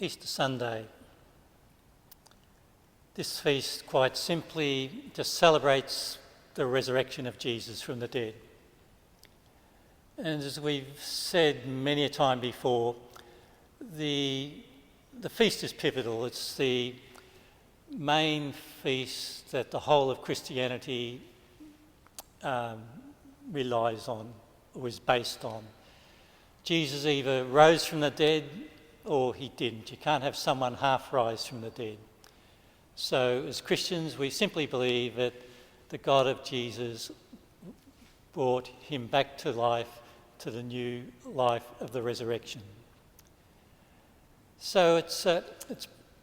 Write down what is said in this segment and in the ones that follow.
Easter Sunday. This feast quite simply just celebrates the resurrection of Jesus from the dead. And as we've said many a time before, the feast is pivotal. It's the main feast that the whole of Christianity relies on, or is based on. Jesus either rose from the dead or he didn't. You can't have someone half rise from the dead. So as Christians, we simply believe that the God of Jesus brought him back to life, to the new life of the resurrection. So it's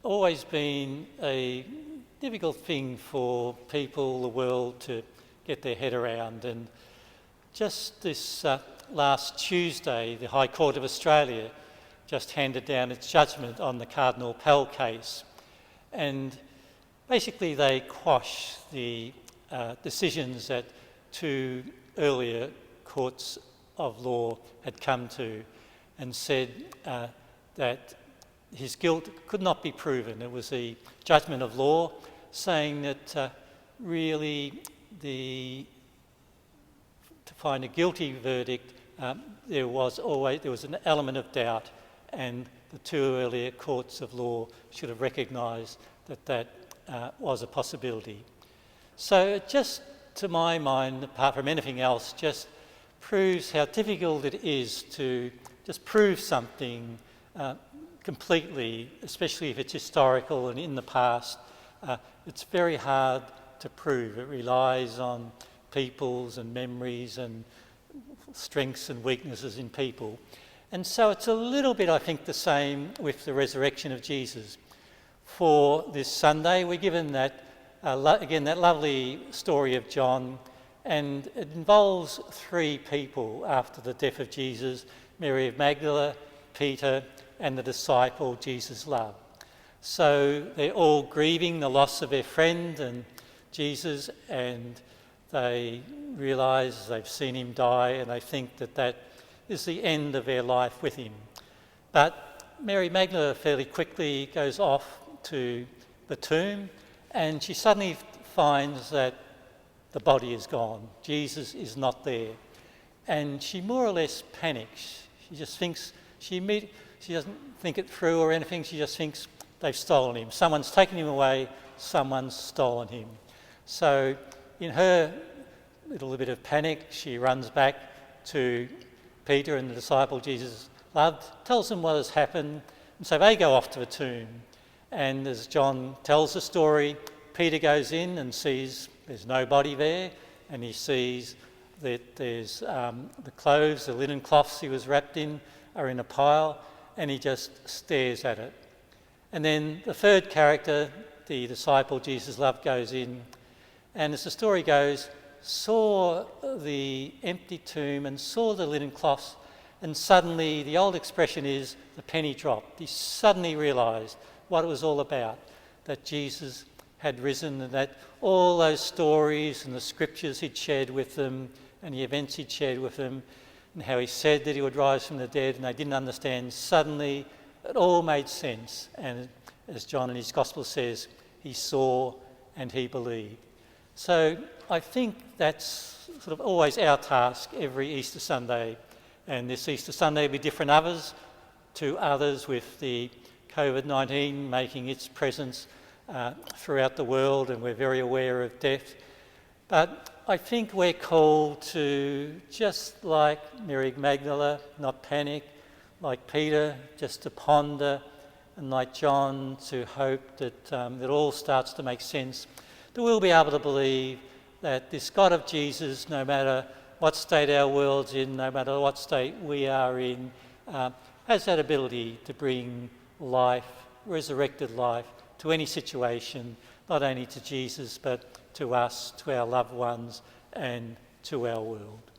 always been a difficult thing for people, the world, to get their head around. And just this last Tuesday, the High Court of Australia just handed down its judgment on the Cardinal Pell case. And basically they quash the decisions that two earlier courts of law had come to and said that his guilt could not be proven. It was a judgment of law saying that really to find a guilty verdict, there was an element of doubt, and the two earlier courts of law should have recognised that was a possibility. So it just, to my mind, apart from anything else, just proves how difficult it is to just prove something completely, especially if it's historical and in the past. It's very hard to prove. It relies on peoples and memories and strengths and weaknesses in people. And so it's a little bit, I think, the same with the resurrection of Jesus. For this Sunday, we're given that, again, that lovely story of John, and it involves three people after the death of Jesus: Mary of Magdala, Peter, and the disciple Jesus loved. So they're all grieving the loss of their friend and Jesus, and they realise they've seen him die, and they think that is the end of their life with him. But Mary Magdalene fairly quickly goes off to the tomb, and she suddenly finds that the body is gone. Jesus is not there. And she more or less panics. She just thinks, she doesn't think it through or anything, she just thinks they've stolen him. Someone's taken him away, someone's stolen him. So in her little bit of panic, she runs back to Peter and the disciple Jesus loved, tells them what has happened, and so they go off to the tomb. And as John tells the story, Peter goes in and sees there's no body there, and he sees that there's the clothes, the linen cloths he was wrapped in, are in a pile, and he just stares at it. And then the third character, the disciple Jesus loved, goes in, and as the story goes, saw the empty tomb and saw the linen cloths, and suddenly, the old expression is, the penny dropped. He suddenly realised what it was all about, that Jesus had risen, and that all those stories and the scriptures he'd shared with them and the events he'd shared with them, and how he said that he would rise from the dead and they didn't understand, suddenly it all made sense. And as John in his Gospel says, he saw and he believed. So I think that's sort of always our task every Easter Sunday. And this Easter Sunday will be different to others with the COVID-19 making its presence throughout the world, and we're very aware of death. But I think we're called to, just like Mary Magdalene, not panic, like Peter, just to ponder, and like John, to hope that it all starts to make sense, that we'll be able to believe that this God of Jesus, no matter what state our world's in, no matter what state we are in, has that ability to bring life, resurrected life, to any situation, not only to Jesus, but to us, to our loved ones, and to our world.